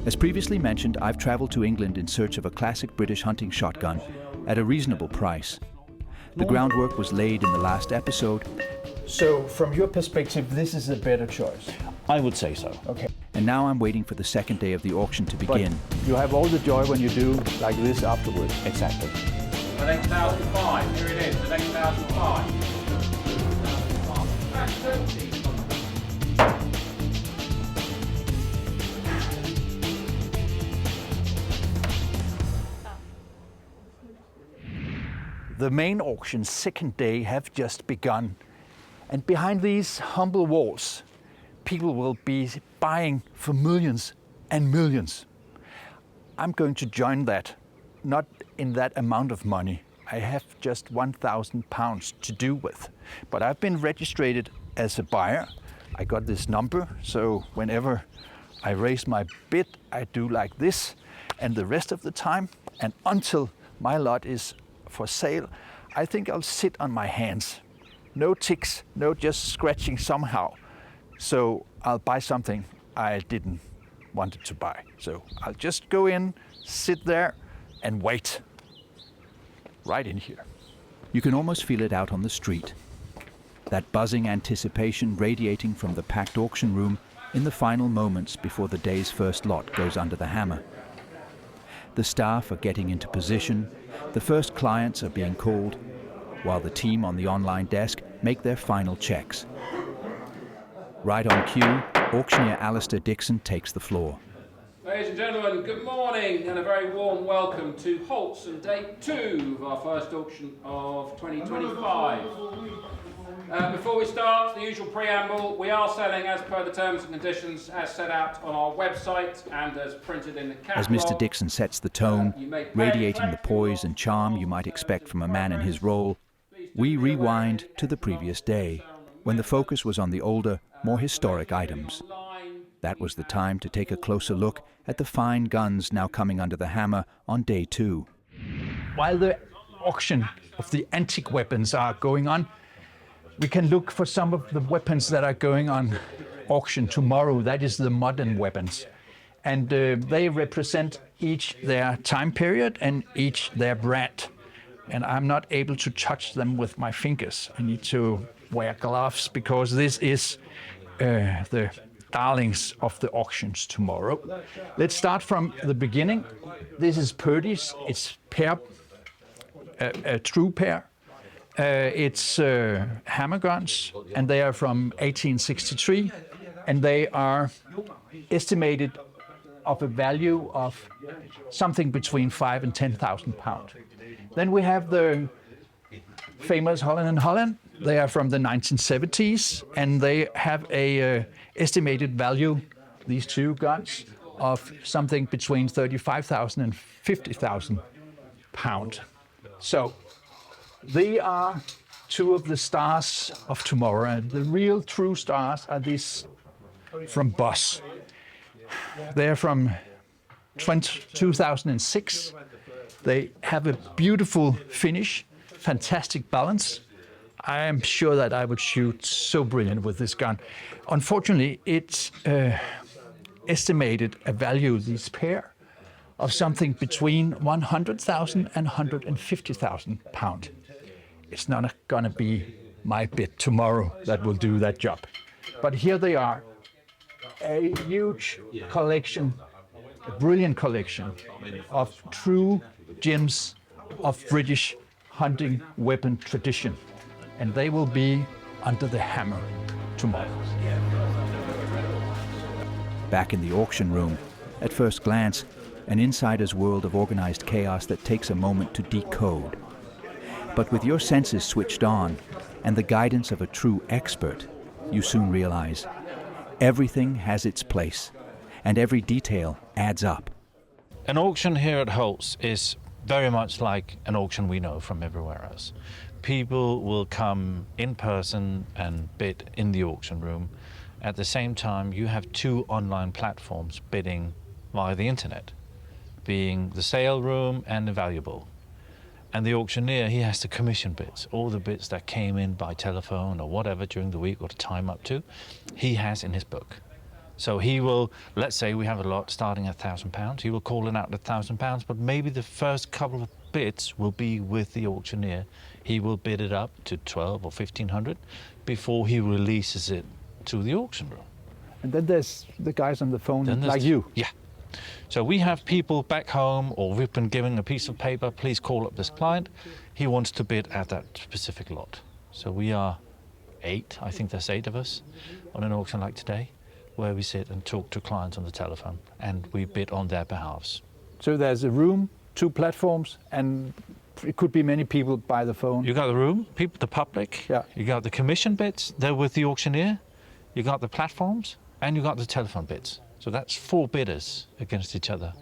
As previously mentioned, I've traveled to England in search of a classic British hunting shotgun at a reasonable price. The groundwork was laid in the last episode. So, from your perspective, this is a better choice? I would say so. Okay. And now I'm waiting for the second day of the auction to begin. But you have all the joy when you do like this afterwards. Exactly. At 8,005, here it is, at 8,005. The main auction's second day have just begun. And behind these humble walls, people will be buying for millions and millions. I'm going to join that, not in that amount of money. I have just £1,000 to do with. But I've been registered as a buyer. I got this number, so whenever I raise my bid, I do like this. And the rest of the time, and until my lot is for sale, I think I'll sit on my hands. No ticks, no just scratching somehow. So I'll buy something I didn't want to buy. So I'll just go in, sit there and wait. Right in here. You can almost feel it out on the street. That buzzing anticipation radiating from the packed auction room in the final moments before the day's first lot goes under the hammer. The staff are getting into position, the first clients are being called, while the team on the online desk make their final checks. Right on cue, auctioneer Alistair Dixon takes the floor. Ladies and gentlemen, good morning and a very warm welcome to Holts and day 2 of our first auction of 2025. Before we start, the usual preamble, we are selling as per the terms and conditions as set out on our website and as printed in the catalogue. As Mr. Dixon sets the tone, radiating the poise and charm you might expect from a man in his role, we rewind to the previous day, when the focus was on the older, more historic items. That was the time to take a closer look at the fine guns now coming under the hammer on day 2. While the auction of the antique weapons are going on, we can look for some of the weapons that are going on auction tomorrow. That is the modern weapons. And they represent each their time period and each their brand. And I'm not able to touch them with my fingers. I need to wear gloves because this is the darlings of the auctions tomorrow. Let's start from the beginning. This is Perazzi. It's a true pair. It's hammer guns, and they are from 1863, and they are estimated of a value of something between £5,000 and £10,000. Then we have the famous Holland & Holland. They are from the 1970s, and they have a estimated value, these two guns, of something between £35,000 and £50,000. So they are two of the stars of tomorrow, and the real true stars are these from Boss. They're from 2006. They have a beautiful finish, fantastic balance. I am sure that I would shoot so brilliant with this gun. Unfortunately, it's estimated a value, this pair, of something between £100,000 and £150,000. It's not going to be my bid tomorrow that will do that job. But here they are, a huge collection, a brilliant collection of true gems of British hunting weapon tradition. And they will be under the hammer tomorrow. Back in the auction room, at first glance, an insider's world of organized chaos that takes a moment to decode. But with your senses switched on and the guidance of a true expert, you soon realize everything has its place and every detail adds up. An auction here at Holts is very much like an auction we know from everywhere else. People will come in person and bid in the auction room. At the same time, you have two online platforms bidding via the internet, being the sale room and the valuable. And the auctioneer, he has to commission bids. All the bids that came in by telephone or whatever during the week or the time up to, he has in his book. So he will, let's say we have a lot starting at £1,000, he will call it out at £1,000, but maybe the first couple of bids will be with the auctioneer. He will bid it up to 12 or 1,500 before he releases it to the auction room. And then there's the guys on the phone Then there's like you. Yeah. So we have people back home, or we've been given a piece of paper, please call up this client. He wants to bid at that specific lot. So we are 8, I think there's 8 of us on an auction like today, where we sit and talk to clients on the telephone and we bid on their behalves. So there's a room, 2 platforms, and it could be many people by the phone. You got the room, people, the public, Yeah. you got the commission bids, they're with the auctioneer, you got the platforms, and you got the telephone bids. So that's 4 bidders against each other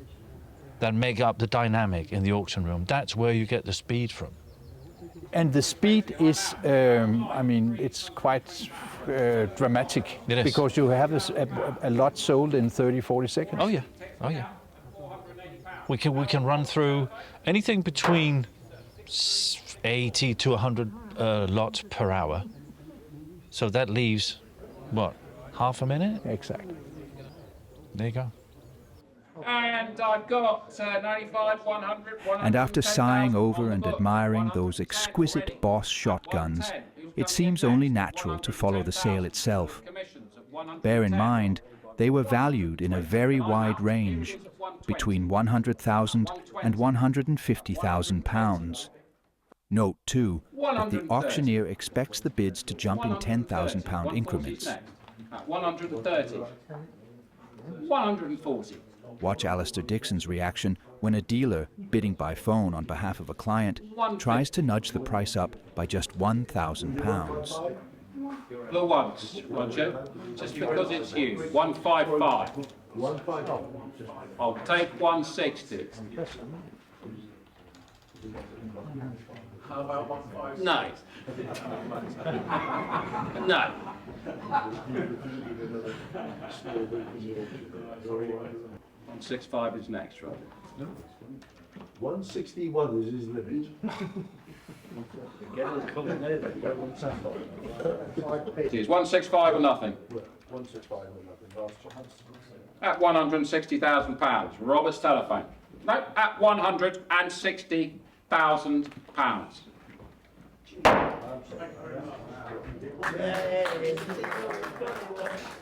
that make up the dynamic in the auction room. That's where you get the speed from. And the speed is, I mean, it's quite dramatic. It is. Because you have a lot sold in 30, 40 seconds. Oh yeah, oh yeah. We can run through anything between 80 to 100 lots per hour. So that leaves, what, half a minute? Exactly. There you go. And I've got 95, 100, 100. And after sighing over and admiring those exquisite Boss shotguns, it seems only natural to follow the sale itself. Bear in mind, they were valued in a very wide range, between £100,000 and £150,000. Note too that the auctioneer expects the bids to jump in £10,000 increments. 130, 140. Watch Alistair Dixon's reaction when a dealer, bidding by phone on behalf of a client, tries to nudge the price up by just £1,000. The ones, Roger, just because it's you. 155. I'll take 160. No. No. 165 is next, right? 161 is his limit. It is 165 or nothing. 165 or nothing. Last chance. At £160,000. Robert's telephone. No, at £160,000.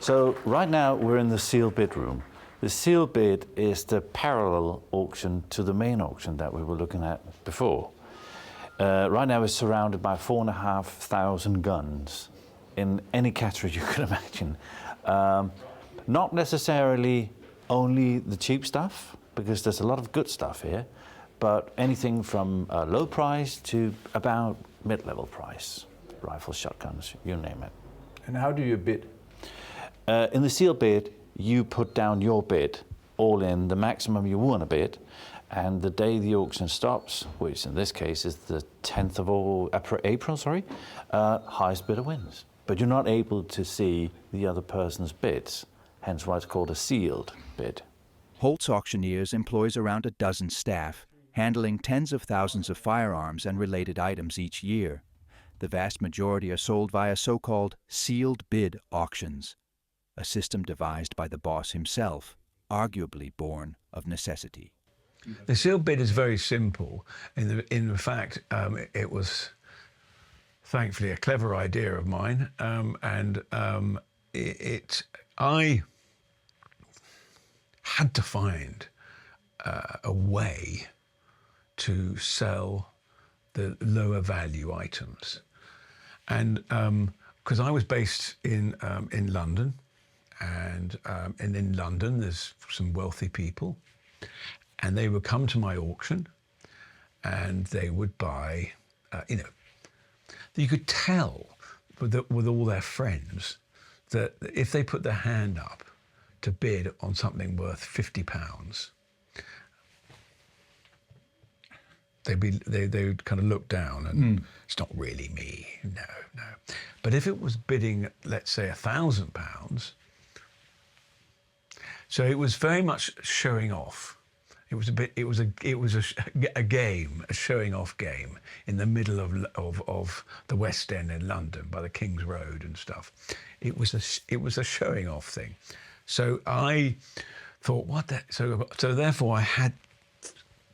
So right now we're in the sealed bid room. The sealed bid is the parallel auction to the main auction that we were looking at before. Right now it's surrounded by 4,500 guns in any category you can imagine. Not necessarily only the cheap stuff, because there's a lot of good stuff here, but anything from low price to about mid-level price. Rifles, shotguns, you name it. And how do you bid? In the sealed bid, you put down your bid, all in, the maximum you want to bid, and the day the auction stops, which in this case is the 10th of April, highest bidder wins. But you're not able to see the other person's bids, hence why it's called a sealed bid. Holts Auctioneers employs around a dozen staff, handling tens of thousands of firearms and related items each year. The vast majority are sold via so-called sealed bid auctions, a system devised by the boss himself, arguably born of necessity. The sealed bid is very simple. In fact, it was thankfully a clever idea of mine, I had to find a way to sell the lower value items, and because I was based in London, and in London there's some wealthy people, and they would come to my auction, and they would buy, you could tell with all their friends that if they put their hand up to bid on something worth £50, they would kind of look down and it's not really me, no. But if it was bidding, let's say £1,000, so it was very much showing off. It was a game, a showing off game in the middle of the West End in London by the King's Road and stuff. It was a showing off thing. So I thought, what the? So therefore I had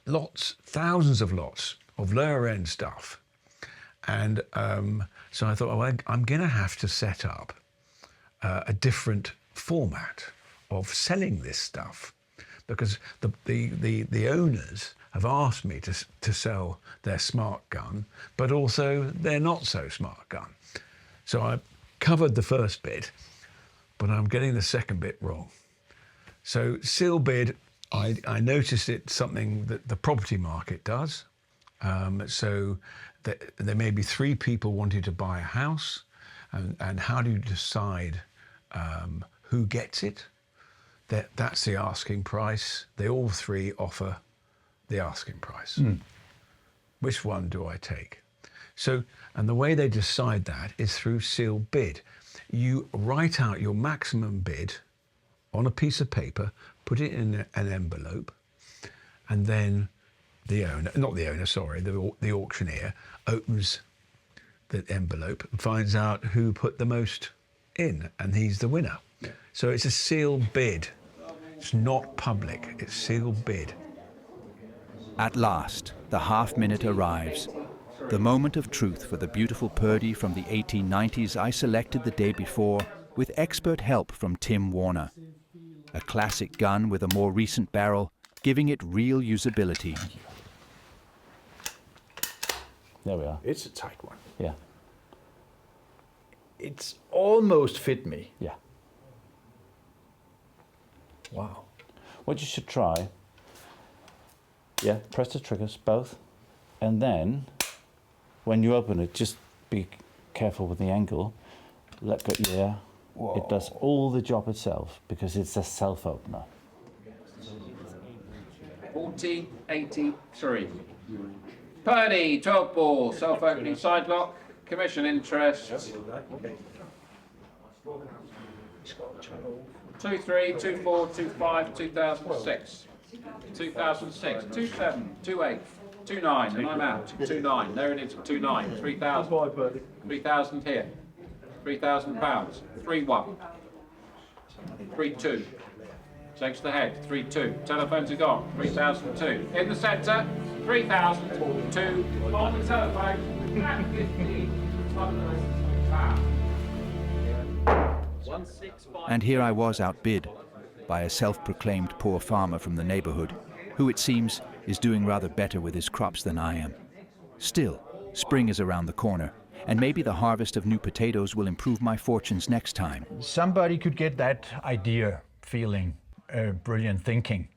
thousands of lots of lower end stuff. And so I thought, oh, I'm going to have to set up a different format of selling this stuff, because the owners have asked me to sell their smart gun, but also their not so smart gun. So I covered the first bit, but I'm getting the second bit wrong. So sealed bid, I noticed it's something that the property market does. So there may be 3 people wanting to buy a house, and how do you decide who gets it? That's the asking price. They all 3 offer the asking price. Which one do I take? So, and the way they decide that is through sealed bid. You write out your maximum bid on a piece of paper, put it in an envelope, and then the auctioneer opens the envelope and finds out who put the most in, and he's the winner. So it's a sealed bid. It's not public, it's sealed bid. At last, the half-minute arrives. The moment of truth for the beautiful Purdy from the 1890s I selected the day before with expert help from Tim Warner. A classic gun with a more recent barrel, giving it real usability. There we are. It's a tight one. Yeah. It's almost fit me. Yeah. Wow. What you should try, press the triggers, both, and then when you open it, just be careful with the angle. Let go, Whoa. It does all the job itself because it's a self-opener. 1483. Purdy, 12 ball, self-opening side lock, commission interest. 23, 24, 25, 2006. 2006, 27, 28, 29, and I'm out. 29, there it is, 29, 3,000. 3,000 here. £3,000. 3-1. 3-2. Takes the head. 3-2. Telephones are gone. 3,002. In the centre. 3,002. On the telephone. At 15. And here I was outbid by a self-proclaimed poor farmer from the neighborhood, who it seems is doing rather better with his crops than I am. Still, spring is around the corner, and maybe the harvest of new potatoes will improve my fortunes next time. Somebody could get that idea, feeling, brilliant thinking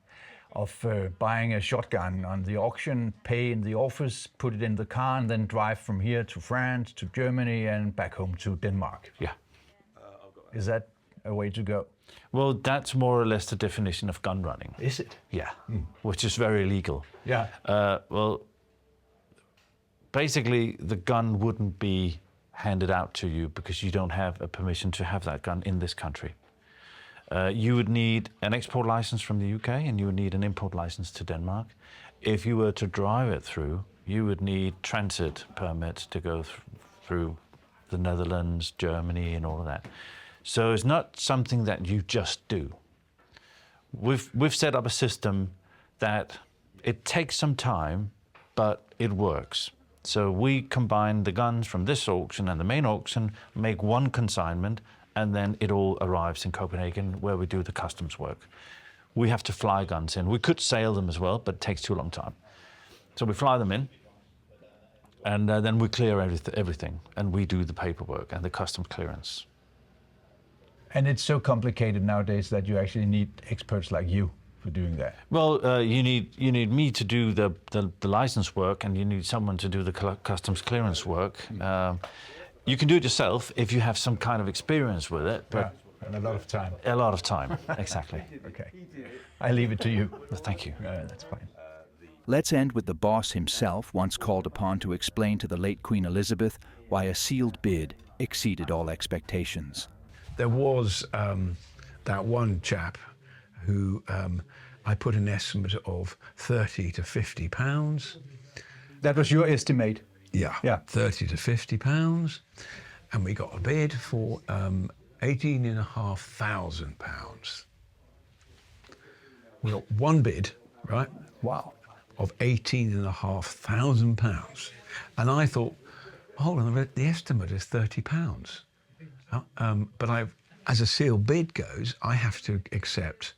of buying a shotgun on the auction, pay in the office, put it in the car, and then drive from here to France, to Germany, and back home to Denmark. Yeah. Is that a way to go? Well, that's more or less the definition of gun running. Is it? Yeah, which is very illegal. Yeah. Well, basically, the gun wouldn't be handed out to you because you don't have a permission to have that gun in this country. You would need an export license from the UK, and you would need an import license to Denmark. If you were to drive it through, you would need transit permits to go through the Netherlands, Germany, and all of that. So it's not something that you just do. We've set up a system that it takes some time, but it works. So we combine the guns from this auction and the main auction, make one consignment, and then it all arrives in Copenhagen where we do the customs work. We have to fly guns in. We could sail them as well, but it takes too long time. So we fly them in, and then we clear everything, and we do the paperwork and the customs clearance. And it's so complicated nowadays that you actually need experts like you for doing that. Well, you need me to do the license work, and you need someone to do the customs clearance work. You can do it yourself if you have some kind of experience with it, but and a lot of time. a lot of time, exactly. Okay, I leave it to you. Well, thank you. That's fine. Let's end with the boss himself, once called upon to explain to the late Queen Elizabeth why a sealed bid exceeded all expectations. There was that one chap who I put an estimate of £30 to £50. That was your estimate? Yeah, Yeah. £30 to £50. And we got a bid for £18,500. We got one bid, right? Wow. Of £18,500. And I thought, hold on a minute, the estimate is £30. But as a sealed bid goes, I have to accept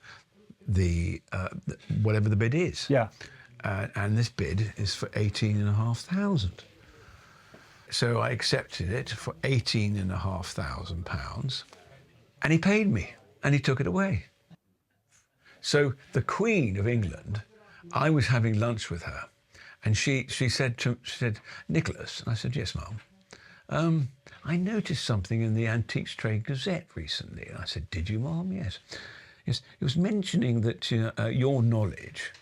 whatever the bid is. Yeah. And this bid is for £18,500. So I accepted it for £18,500, and he paid me, and he took it away. So the Queen of England, I was having lunch with her, and she said, Nicholas, and I said, yes, Mum. I noticed something in the Antiques Trade Gazette recently. And I said, did you, Mum? Yes. Yes, it was mentioning that your knowledge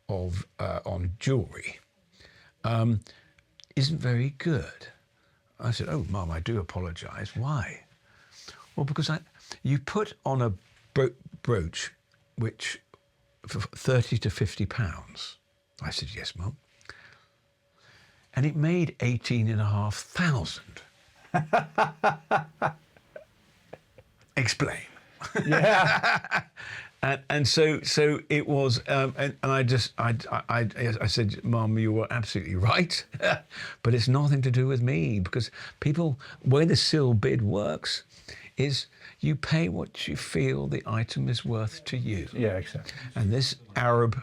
of on jewellery isn't very good. I said, oh, Mum, I do apologise. Why? Well, because you put on a brooch which for £30 to £50. I said, yes, Mum. And it made 18,500. Explain. Yeah. And so it was, and I said, Mum, you were absolutely right, but it's nothing to do with me, because people, where the seal bid works is you pay what you feel the item is worth to you. Yeah, exactly. And this Arab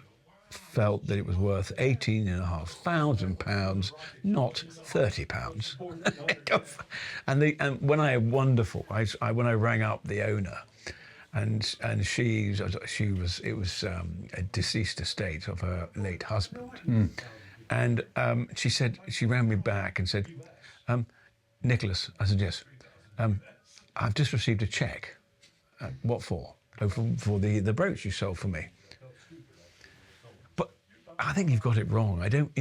felt that it was worth £18,500, not £30. and when I when I rang up the owner, and it was a deceased estate of her late husband, and she rang me back and said, Nicholas, I said yes, I've just received a cheque. What for? Oh, for the brooch you sold for me. But I think you've got it wrong. I don't,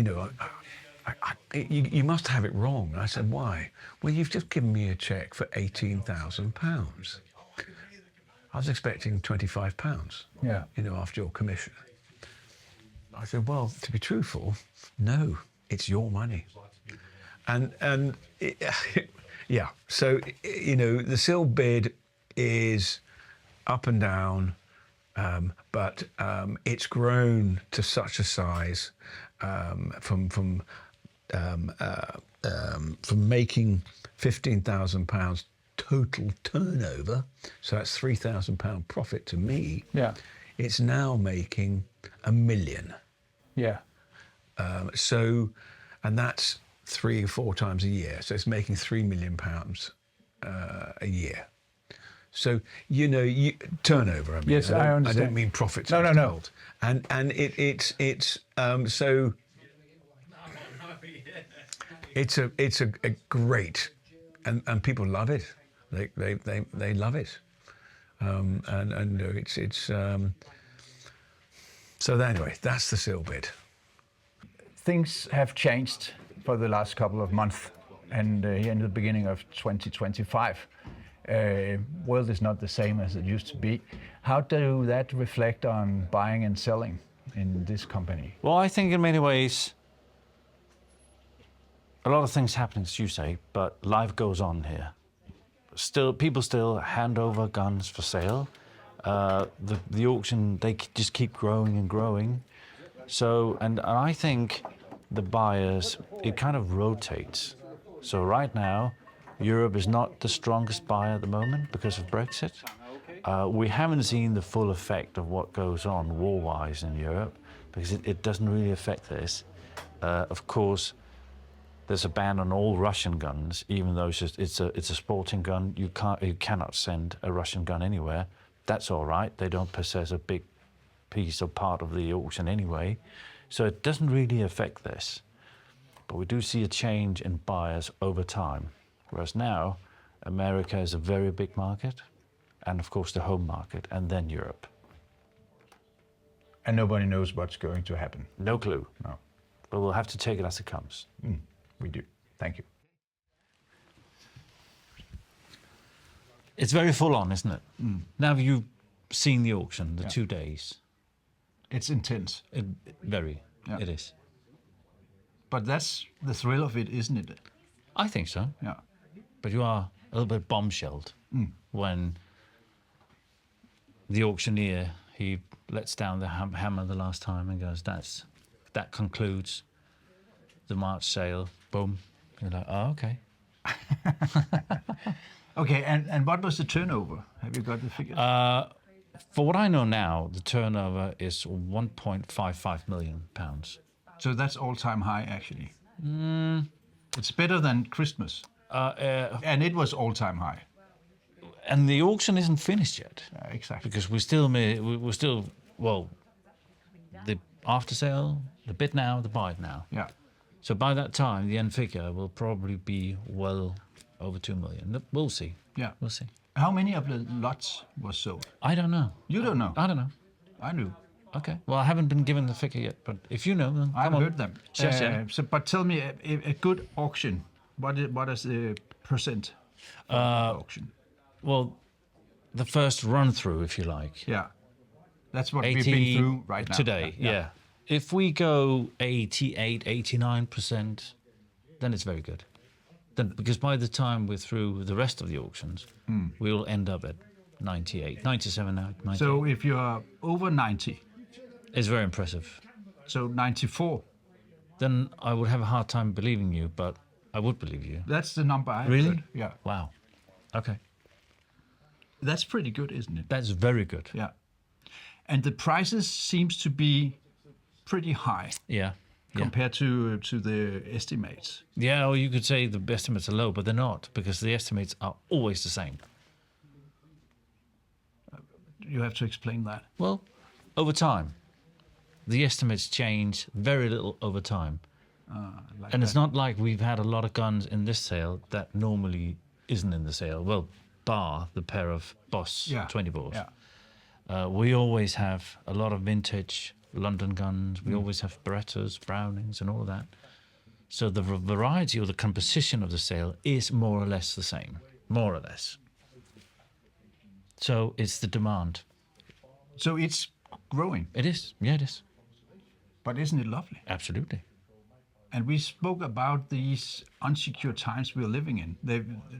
you must have it wrong. And I said, why? Well, you've just given me a cheque for £18,000. I was expecting £25, Yeah. After your commission. I said, well, to be truthful, no, it's your money. Yeah, so, the seal bid is up and down, but it's grown to such a size from making £15,000 total turnover, so that's £3,000 profit to me. Yeah. It's now making £1 million. Yeah. And that's 3 or 4 times a year. So it's making £3 million a year. So turnover. I mean, Yes, I understand. I don't mean profits. No. And so it's a great, and people love it. They love it. So anyway, that's the seal bid. Things have changed for the last couple of months, and here in the beginning of 2025, world is not the same as it used to be. How do that reflect on buying and selling in this company? Well, I think in many ways, a lot of things happen, as you say, but life goes on here. People still hand over guns for sale. The auction, they just keep growing and growing. So, and I think the buyers, it kind of rotates. So right now, Europe is not the strongest buyer at the moment because of Brexit. We haven't seen the full effect of what goes on war-wise in Europe, because it doesn't really affect this. Of course, there's a ban on all Russian guns, even though it's a sporting gun. You cannot send a Russian gun anywhere. That's all right. They don't possess a big piece or part of the auction anyway. So it doesn't really affect this. But we do see a change in buyers over time. Whereas now, America is a very big market, and of course the home market, and then Europe. And nobody knows what's going to happen. No clue. No. But we'll have to take it as it comes. We do. Thank you. It's very full on, isn't it? Now you've seen the auction, the 2 days. It's intense. Yeah. It is. But that's the thrill of it, isn't it? I think so. Yeah. But you are a little bit bombshelled. when the auctioneer, he lets down the hammer the last time and goes, that concludes the March sale. Boom. You're like, oh, okay. Okay, and what was the turnover? Have you got the figure? For what I know now, the turnover is £1.55 million. So that's all-time high, actually. It's better than Christmas. And it was all-time high. And the auction isn't finished yet. Exactly. Because we're still, well, the after sale, the bid now, the buy it now. Yeah. So by that time, the end figure will probably be well over 2 million. We'll see. Yeah. We'll see. How many of the lots was sold? I don't know. You don't know? I don't know. I knew. Okay. Well, I haven't been given the figure yet, but if you know, then I've come on. heard them. Share. So, but tell me, a good auction, what is the percent of the auction? Well, the first run through, if you like. Yeah. That's what we've been through right now. Today, yeah. If we go 88, 89%, then it's very good. Then, because by the time we're through the rest of the auctions, we'll end up at 98, 97 now. 98. So if you're over 90, it's very impressive. so 94, Then I would have a hard time believing you, but I would believe you. that's the number I Really? heard. Yeah. Wow. Okay. That's pretty good, isn't it? That's very good. Yeah. And the prices seems to be pretty high Yeah. Yeah. compared to the estimates. Yeah, or you could say the estimates are low, but they're not, because the estimates are always the same. You have to explain that. Well, over time, the estimates change very little over time. Like And it's that. not like we've had a lot of guns in this sale that normally isn't in the sale. Well, bar the pair of Boss 24s. Yeah. We always have a lot of vintage London guns. We always have Berettas, Brownings, and all of that. So the variety or the composition of the sale is more or less the same, more or less. So it's the demand. So it's growing, It is. Yeah, it is. but isn't it lovely? Absolutely. And we spoke about these unsecure times we're living in.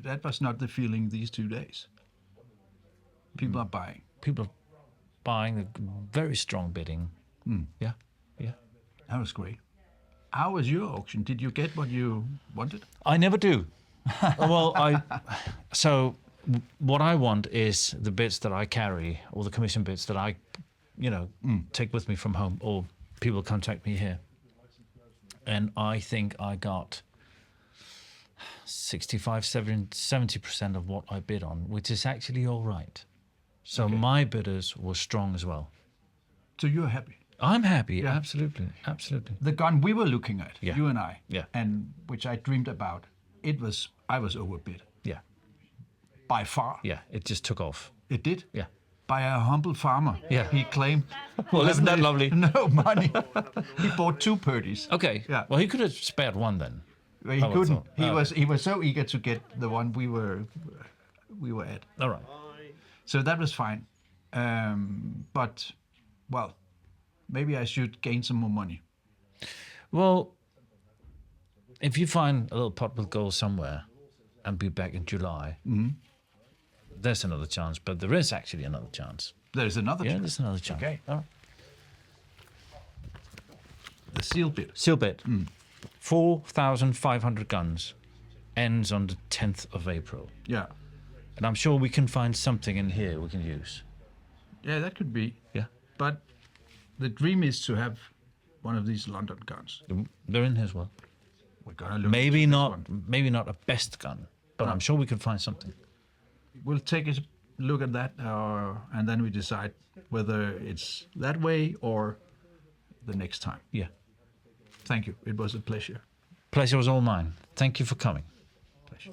That was not the feeling these 2 days. People are buying. People are buying, very strong bidding. Yeah, yeah. That was great. How was your auction? Did you get what you wanted? I never do. Well, so what I want is the bits that I carry, or the commission bits that I, take with me from home, or people contact me here. And I think I got 65, 70% of what I bid on, which is actually all right. So my bidders were strong as well. So you're happy. I'm happy, Yeah. absolutely, absolutely. The gun we were looking at, Yeah. you and I, Yeah. and which I dreamed about, I was overbid Yeah, by far. yeah, it just took off. It did. Yeah. By a humble farmer. Yeah. He claimed. Well, isn't that lovely? No money. He bought 2 purdies. Okay, Yeah. well, he could have spared one then. Well, he I would couldn't. thought. He was so eager to get the one we were at. All right. So that was fine. But, well, maybe I should gain some more money. Well, if you find a little pot with gold somewhere and be back in July, there's another chance. But there is actually another chance. There's another Yeah, chance. there's another chance. Okay. All right. The seal bid. Seal bid. 4,500 guns ends on the 10th of April. Yeah. And I'm sure we can find something in here we can use. Yeah, that could be. Yeah. But the dream is to have one of these London guns. They're in here as well. We're gonna look. Maybe into this not one. maybe not a best gun, but I'm sure we can find something. We'll take a look at that, and then we decide whether it's that way or the next time. Yeah. Thank you. It was a pleasure. Pleasure was all mine. Thank you for coming. Pleasure.